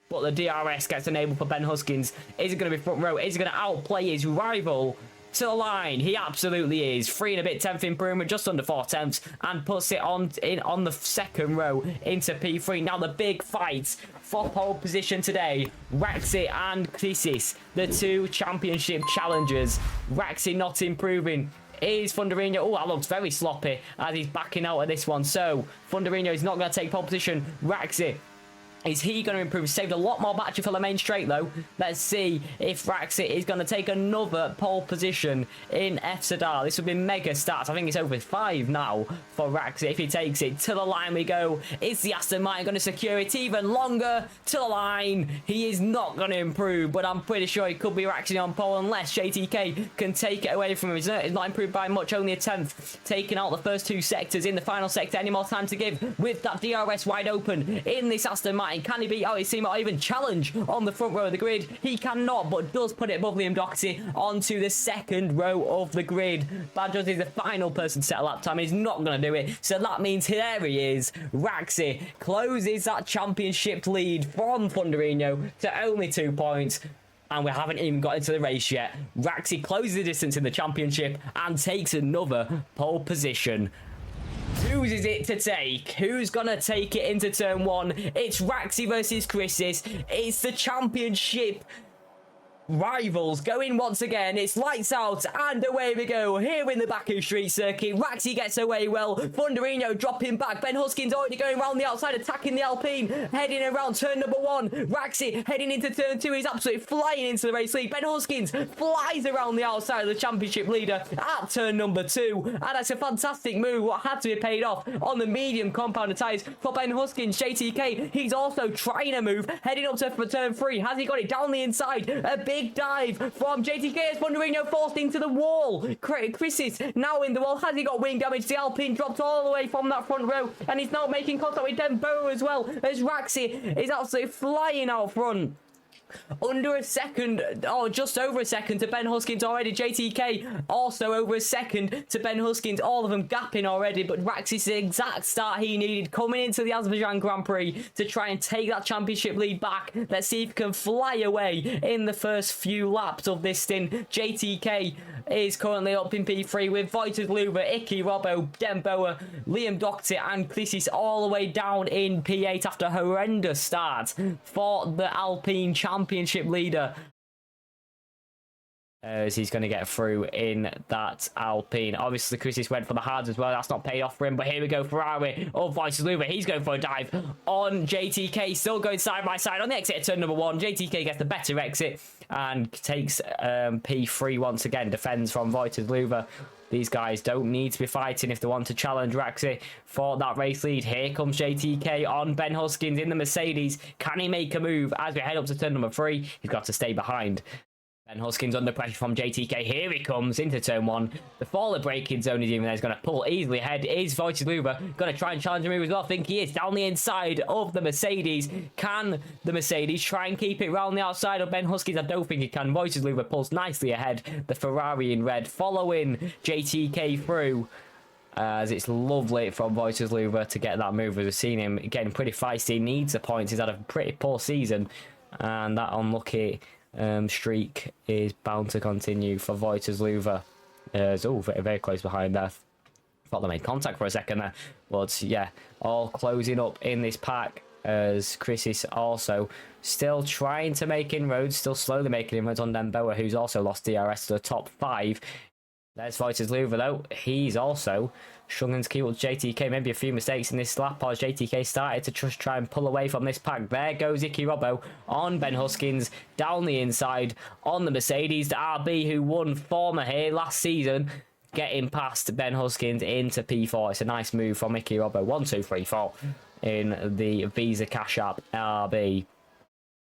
But the DRS gets enabled for Ben Huskins. Is it going to be front row? Is he going to outplay his rival to the line? He absolutely is. 3 and a bit 10th improvement, just under 4 tenths, and puts it on the second row into P3. Now the big fight for pole position today. Raxi and Krisis, the 2 championship challengers. Raxi not improving. Is Funderino. Oh, that looks very sloppy as he's backing out of this one. So Funderino is not going to take pole position. Raxi, is he going to improve? Saved a lot more battery for the main straight, though. Let's see if Raxi is going to take another pole position in fzrrracingleague. This would be mega stats. I think it's over 5 now for Raxi. If he takes it to the line we go. Is the Aston Martin going to secure it even longer? To the line. He is not going to improve, but I'm pretty sure it could be Raxi on pole unless JTK can take it away from him. He's not improved by much, only a 10th. Taking out the first 2 sectors in the final sector. Any more time to give with that DRS wide open in this Aston Martin? Can he beat out his team or even challenge on the front row of the grid? He cannot, but does put it above Liam Doherty onto the second row of the grid. Badgers is the final person to set a lap time. He's not going to do it. So that means here he is. Raxi closes that championship lead from Funderino to only 2 points. And we haven't even got into the race yet. Raxi closes the distance in the championship and takes another pole position. Whose is it to take? Who's gonna take it into turn 1? It's Raxi versus Krisis. It's the championship rivals going once again. It's lights out and away we go here in the Baku Street Circuit. Raxi gets away well. Funderino dropping back. Ben Huskins already going around the outside, attacking the Alpine, heading around turn number 1. Raxi heading into turn 2. He's absolutely flying into the race lead. Ben Huskins flies around the outside of the championship leader at turn number 2, and that's a fantastic move what had to be paid off on the medium compounded tyres for Ben Huskins. JTK, he's also trying a move heading up to turn 3. Has he got it down the inside? A big dive from JTK as Funderino forced into the wall. Krisis now in the wall. Has he got wing damage? The Alpine dropped all the way from that front row, and he's now making contact with Dembo as well, as Raxi is absolutely flying out front. Under a second, or just over a second to Ben Huskins already. JTK also over a second to Ben Huskins. All of them gapping already, but Raxi's the exact start he needed coming into the Azerbaijan Grand Prix to try and take that championship lead back. Let's see if he can fly away in the first few laps of this stint. JTK is currently up in P3 with Voiters Luber, Icky Robbo, Demboa, Liam Doherty and Krisis all the way down in P8 after a horrendous start for the Alpine championship leader. As he's going to get through in that Alpine. Obviously, Krisis went for the hards as well. That's not paid off for him. But here we go. Ferrari. Oh, Voiters Luber. He's going for a dive on JTK. Still going side by side on the exit at turn number 1. JTK gets the better exit and takes P3 once again. Defends from Voiters Luber. These guys don't need to be fighting if they want to challenge Raxi for that race lead. Here comes JTK on Ben Huskins in the Mercedes. Can he make a move as we head up to turn number 3? He's got to stay behind. Ben Huskins under pressure from JTK. Here he comes into turn 1. The forward braking zone is even there. He's going to pull easily ahead. Is Voiters Luber going to try and challenge a move as well? I think he is. Down the inside of the Mercedes. Can the Mercedes try and keep it round the outside of Ben Huskins? I don't think he can. Voiters Luber pulls nicely ahead. The Ferrari in red following JTK through. As it's lovely from Voiters Luber to get that move. We've seen him getting pretty feisty. He needs the points. He's had a pretty poor season. And that unlucky streak is bound to continue for Voiters Luber. Very, very close behind there. Thought they made contact for a second there. But yeah, all closing up in this pack as Krisis also still trying to make inroads, still slowly making inroads on Demboa, who's also lost DRS to the top 5. There's Voiters Luber though. He's also struggling to keep up with JTK. Maybe a few mistakes in this lap as JTK started to just try and pull away from this pack. There goes Icky Robbo on Ben Huskins down the inside on the Mercedes. The RB who won former here last season, getting past Ben Huskins into P4. It's a nice move from Icky Robbo. 1, 2, 3, 4 in the Visa Cash App RB.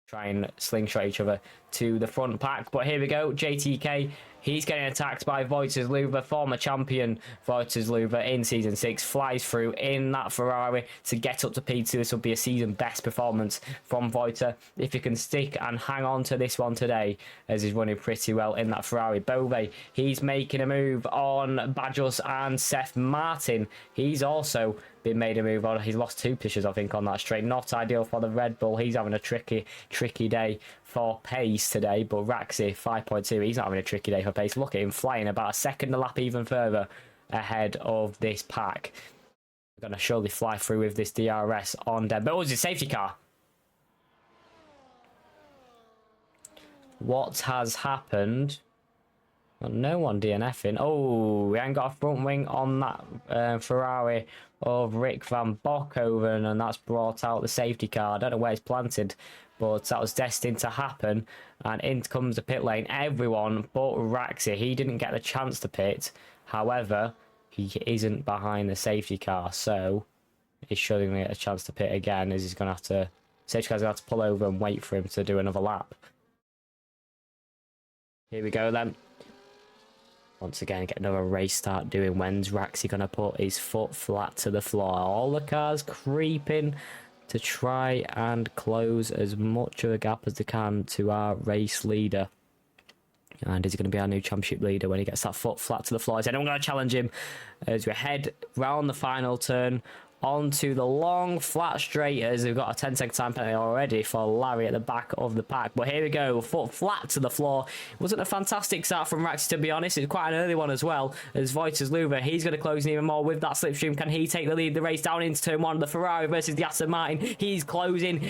Try and slingshot each other to the front pack. But here we go. JTK He's getting attacked by Wojciech, former champion Wojciech in Season 6. Flies through in that Ferrari to get up to P2. This will be a season best performance from Wojciech if he can stick and hang on to this one today, as he's running pretty well in that Ferrari. Bove, he's making a move on Bajos and Seth Martin. He's also been made a move on. He's lost 2 positions, I think, on that straight. Not ideal for the Red Bull. He's having a tricky day for pace today. But Raxi 5.2, he's not having a tricky day for pace. Look at him flying about a second a lap even further ahead of this pack. We're going to surely fly through with this DRS on them. But it was a safety car. What has happened? Well, no one DNFing. Oh, we ain't got a front wing on that Ferrari of Rick van Bokhoven, and that's brought out the safety car. I don't know where it's planted, but that was destined to happen. And in comes the pit lane. Everyone but Raxi. He didn't get the chance to pit. However, he isn't behind the safety car, so he's showing me a chance to pit again, as he's going to have to... Safety car's going to have to pull over and wait for him to do another lap. Here we go then. Once again, get another race start doing. When's Raxi going to put his foot flat to the floor? All the cars creeping to try and close as much of a gap as they can to our race leader. And is he going to be our new championship leader when he gets that foot flat to the floor? He said, I'm going to challenge him as we head round the final turn onto the long flat straight, as we've got a 10-second time penalty already for Larry at the back of the pack. But here we go, foot flat to the floor. It wasn't a fantastic start from Raxi, to be honest. It's quite an early one as well, as Wojciech, he's going to close in even more with that slipstream. Can he take the lead the race down into turn 1? The Ferrari versus the Aston Martin. He's closing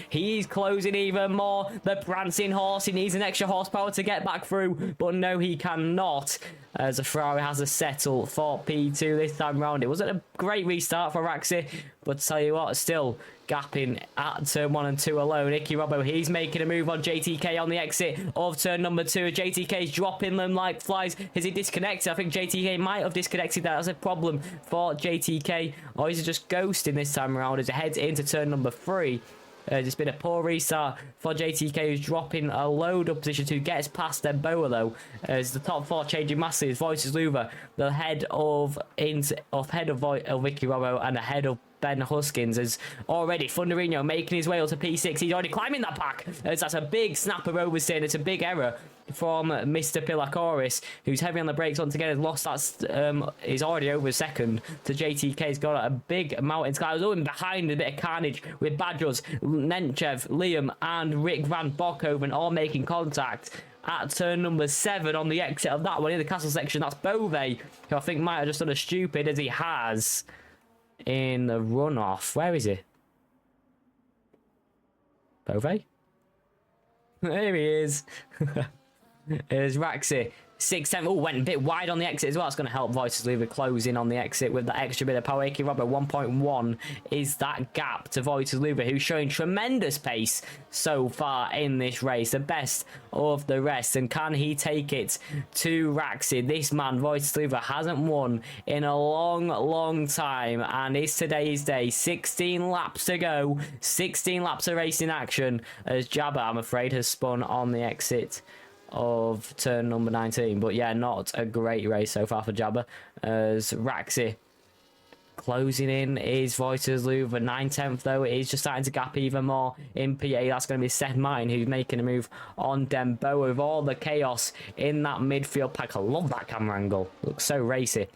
even more. The prancing horse, he needs an extra horsepower to get back through, but no, he cannot, as the Ferrari has to settle for P2 this time round. It wasn't a great restart for Raxi, but tell you what, still gapping at turn 1 and 2 alone. Icky Robbo, he's making a move on JTK on the exit of turn number 2. JTK's dropping them like flies. Is he disconnected? I think JTK might have disconnected. That's a problem for JTK. Or is he just ghosting this time around as he heads into turn number 3? It's been a poor restart for JTK, who's dropping a load of positions, who gets past their Boa though, as the top 4 changing massively. Wojciech, the head of Vicky Robbo and ahead of Ben Huskins, is already Thunderino making his way up to P6. He's already climbing that pack, as that's a big snapper oversteer. It's a big error from Mr. Pilakoris, who's heavy on the brakes once again. Has lost that, is already over second to JTK. He's got a big mountain sky. I was going behind a bit of carnage with Badros, Nenchev, Liam and Rick van Bokhoven all making contact at turn number 7 on the exit of that one in the castle section. That's Bove, who I think might have just done a stupid, as he has in the runoff. Where is he? Bove? There he is. There's Raxi. 6-7. Oh, went a bit wide on the exit as well. It's going to help Wojciech close in on the exit with that extra bit of power. Icky Robbo 1.1 is that gap to Wojciech, who's showing tremendous pace so far in this race. The best of the rest. And can he take it to Raxi? This man, Wojciech, hasn't won in a long time. And it's today's day. 16 laps to go. 16 laps of racing action, as Jabba, I'm afraid, has spun on the exit of turn number 19. But yeah, not a great race so far for Jabba, as Raxi closing in is Wojciech. 9/10th though, it is just starting to gap even more in P8. That's going to be Seth Martin, who's making a move on Dembo with all the chaos in that midfield pack. I love that camera angle, looks so racy.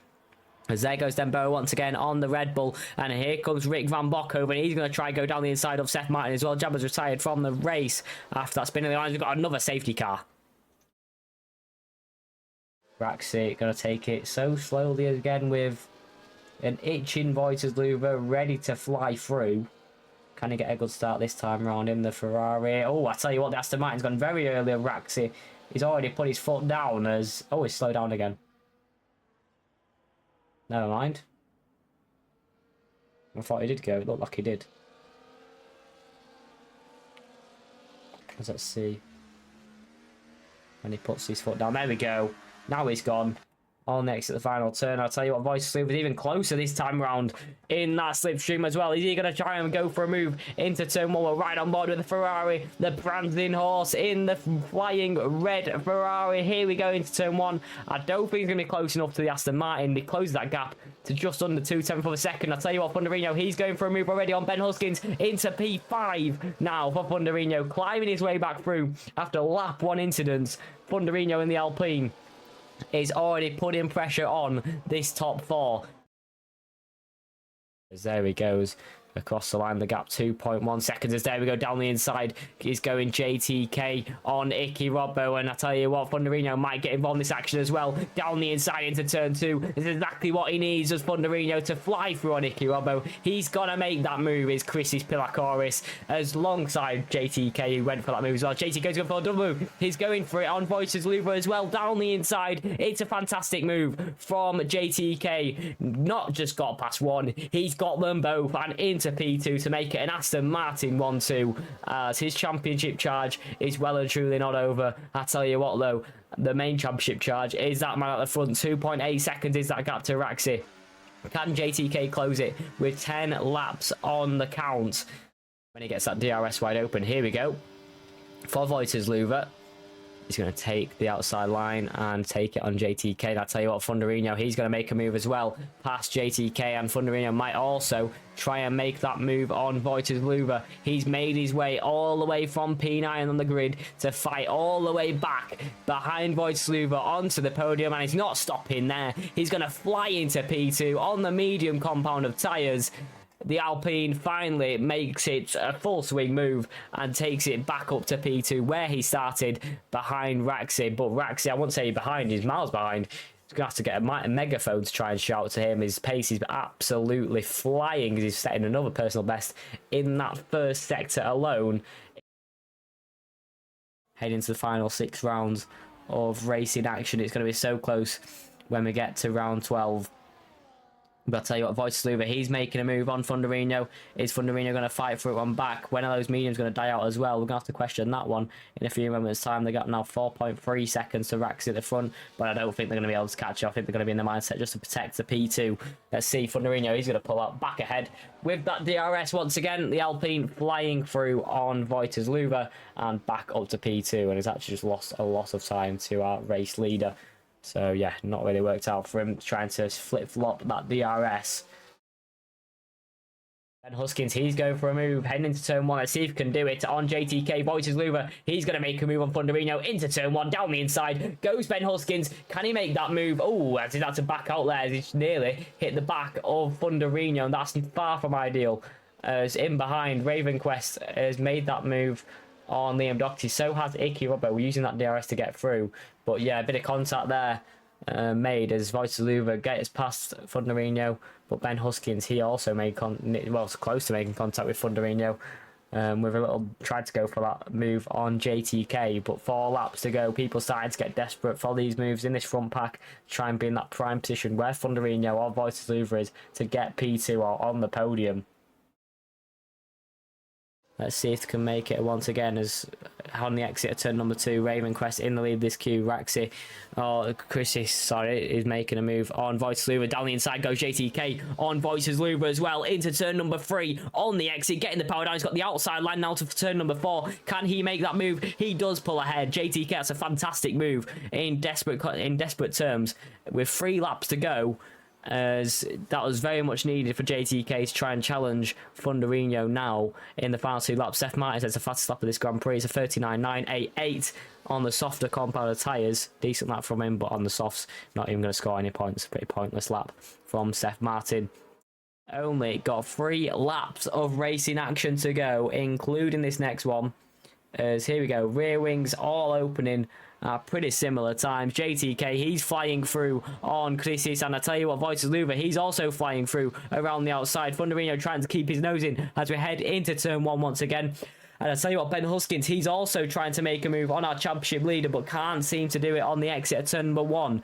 As there goes Dembo once again on the Red Bull, and here comes Rick van Bokhoven. He's going to try and go down the inside of Seth Martin as well. Jabba's retired from the race after that spin in the lines. We've got another safety car. Raxi going to take it so slowly again with an itching Wojciech ready to fly through. Can he get a good start this time around in the Ferrari? Oh, I tell you what, the Aston Martin's gone very early of Raxi. He's already put his foot down as... Oh, he's slowed down again. Never mind. I thought he did go. It looked like he did. Let's see. When he puts his foot down. There we go. Now he's gone. on next at the final turn. I'll tell you what, Voice was even closer this time round in that slipstream as well. Is he going to try and go for a move into turn 1? We're right on board with the Ferrari, the Brandon horse in the flying red Ferrari. Here we go into turn 1. I don't think he's going to be close enough to the Aston Martin. He closed that gap to just under 2/10 of a second. I'll tell you what, Thunderino, he's going for a move already on Ben Huskins into P5 now for Thunderino, climbing his way back through after lap 1 incidents. Thunderino in the Alpine is already putting pressure on this top 4. There he goes across the line, the gap 2.1 seconds. As there we go down the inside is going JTK on Icky Robbo, and I tell you what, Thunderino might get involved in this action as well. Down the inside into turn 2. This is exactly what he needs as Thunderino to fly through on Icky Robbo. He's gonna make that move. Is Chris's Pilacoris as alongside JTK, who went for that move as well. JTK's going for a double move. He's going for it on Voices Louvre as well. Down the inside. It's a fantastic move from JTK. Not just got past 1, he's got them both and into P2 to make it an Aston Martin 1-2, as his championship charge is well and truly not over. I tell you what though, the main championship charge is that man at the front. 2.8 seconds is that gap to Raxi. Can JTK close it with 10 laps on the count when he gets that DRS wide open? Here we go for Voiters Louvre. He's going to take the outside line and take it on JTK. And I'll tell you what, Thunderino, he's going to make a move as well past JTK, and Thunderino might also try and make that move on Voiters Louvre. He's made his way all the way from P9 on the grid to fight all the way back behind Voiters Louvre onto the podium, and he's not stopping there. He's going to fly into P2 on the medium compound of tyres. The Alpine finally makes it a full swing move and takes it back up to P2 where he started behind Raxi. But Raxi, I wouldn't say behind, he's miles behind. He's going to have to get a megaphone to try and shout to him. His pace is absolutely flying as he's setting another personal best in that first sector alone. Heading to the final 6 rounds of racing action. It's going to be so close when we get to round 12. But I'll tell you what, Voices Louvre, he's making a move on Thunderino. Is Thunderino going to fight for it one back? When are those mediums going to die out as well? We're going to have to question that one in a few moments' time. They got now 4.3 seconds to Raxi at the front, but I don't think they're going to be able to catch up. I think they're going to be in the mindset just to protect the P2. Let's see, Thunderino, he's going to pull out back ahead with that DRS once again. The Alpine flying through on Voiters Louvre and back up to P2, and he's actually just lost a lot of time to our race leader. So yeah, not really worked out for him, trying to flip-flop that DRS. Ben Huskins, he's going for a move, heading into turn 1. Let's see if he can do it on JTK. Voiters Louvre, he's going to make a move on Thunderino into turn 1. Down the inside goes Ben Huskins. Can he make that move? Oh, as he's had to back out there, as he's nearly hit the back of Thunderino, and that's far from ideal. As in behind, Ravenquest has made that move on Liam Doherty. So has Icky Robbo. We're using that DRS to get through. But yeah, a bit of contact there made as Voiters Louvre gets past Thunderino. But Ben Huskins, he also made close to making contact with Thunderino. With a little, tried to go for that move on JTK. But 4 laps to go. People starting to get desperate for these moves in this front pack. Try and be in that prime position where Thunderino or Voiters Louvre is to get P2 or on the podium. Let's see if they can make it once again as on the exit of turn number 2, Ravenquest in the lead this queue. Raxi, Chris is making a move on Voiters Louvre. Down the inside goes JTK on Voiters Louvre as well into turn number 3 on the exit, getting the power down. He's got the outside line now to turn number 4. Can he make that move? He does pull ahead. JTK, that's a fantastic move in desperate terms with 3 laps to go, as that was very much needed for JTK to try and challenge Thunderino now in the final 2 laps. Seth Martin says the fastest lap of this Grand Prix is a 39.988 on the softer compound of tyres. Decent lap from him, but on the softs, not even going to score any points. Pretty pointless lap from Seth Martin. Only got 3 laps of racing action to go, including this next one. As here we go, rear wings all opening at pretty similar times. JTK, he's flying through on Crisis, and I tell you what, Voiters Louvre, he's also flying through around the outside. Thunderino trying to keep his nose in as we head into turn 1 once again. And I tell you what, Ben Huskins, he's also trying to make a move on our championship leader, but can't seem to do it on the exit of turn number 1.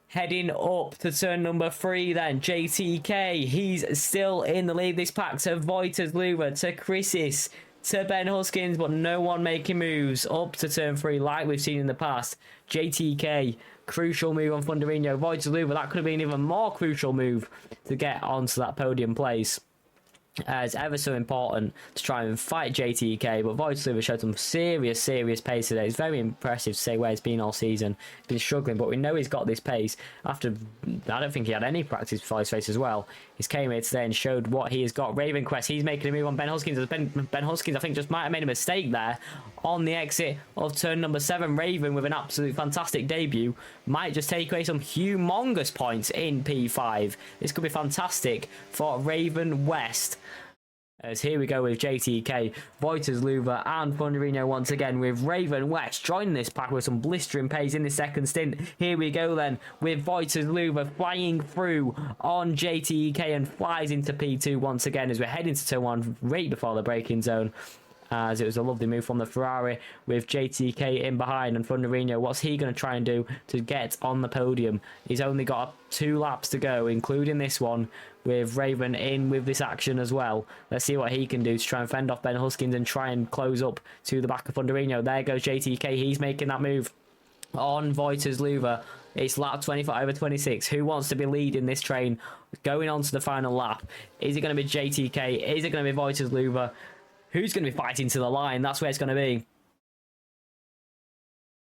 Heading up to turn number 3 then, JTK, he's still in the lead. This pack to Voiters Louvre, to Crisis, to Ben Huskins, but no one making moves up to turn 3 like we've seen in the past. JTK, crucial move on Thunderino. Wojciech, that could have been an even more crucial move to get onto that podium place. It's ever so important to try and fight JTK, but Wojciech showed some serious pace today. It's very impressive to say where he's been all season. He's been struggling, but we know he's got this pace after, I don't think he had any practice before his race as well. He's came here today and showed what he has got. Raven Quest, he's making a move on Ben Huskins. Ben Huskins, I think, just might have made a mistake there on the exit of turn number 7. Raven, with an absolute fantastic debut, might just take away some humongous points in P5. This could be fantastic for Raven West. As here we go with JTK, Wojciech and Thunderino once again, with Raven West joining this pack with some blistering pace in the second stint. Here we go then with Wojciech flying through on JTK and flies into P2 once again as we're heading to turn 1 right before the braking zone. As it was a lovely move from the Ferrari with JTK in behind, and Thunderino, what's he going to try and do to get on the podium? He's only got 2 laps to go, including this one, with Raven in with this action as well. Let's see what he can do to try and fend off Ben Huskins and try and close up to the back of Thunderino. There goes JTK, he's making that move on Wojciech. It's lap 25 over 26. Who wants to be leading this train going on to the final lap? Is it going to be JTK? Is it going to be Wojciech? Who's going to be fighting to the line? That's where it's going to be.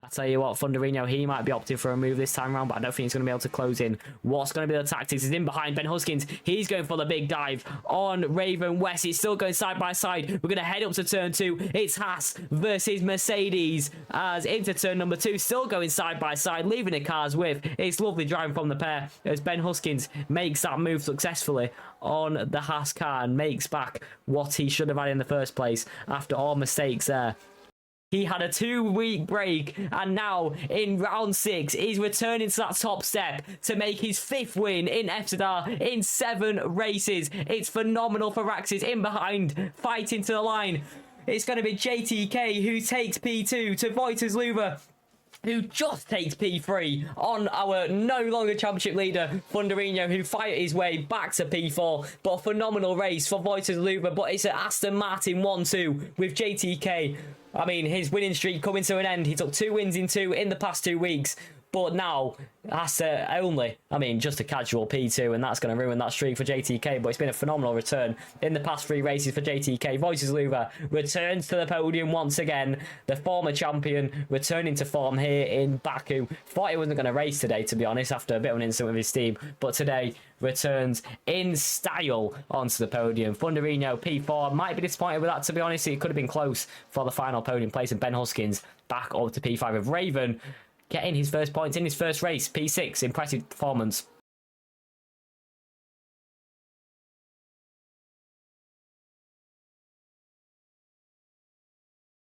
I tell you what, Thunderino, he might be opting for a move this time around, but I don't think he's going to be able to close in. What's going to be the tactics? He's in behind Ben Huskins. He's going for the big dive on Raven West. It's still going side by side. We're going to head up to turn 2. It's Haas versus Mercedes as into turn number 2. Still going side by side, leaving the cars with. It's lovely driving from the pair as Ben Huskins makes that move successfully on the Haas car and makes back what he should have had in the first place after all mistakes there. He had a 2-week break, and now in round 6, he's returning to that top step to make his 5th win in fzrracing in 7 races. It's phenomenal for Raxis in behind, fighting to the line. It's going to be JTK who takes P2 to Wojciech, who just takes P3 on our no longer championship leader, Thunderino, who fights his way back to P4. But a phenomenal race for Wojciech, but it's an Aston Martin 1-2 with JTK. I mean, his winning streak coming to an end. He took 2 wins in the past 2 weeks. But now, that's just a casual P2, and that's going to ruin that streak for JTK. But it's been a phenomenal return in the past 3 races for JTK. Wojciech returns to the podium once again. The former champion returning to form here in Baku. Thought he wasn't going to race today, to be honest, after a bit of an incident with his team. But today, returns in style onto the podium. Thunderino, P4. Might be disappointed with that, to be honest. It could have been close for the final podium place. And Ben Huskins back up to P5 with Raven, getting his first points in his first race. P6, impressive performance.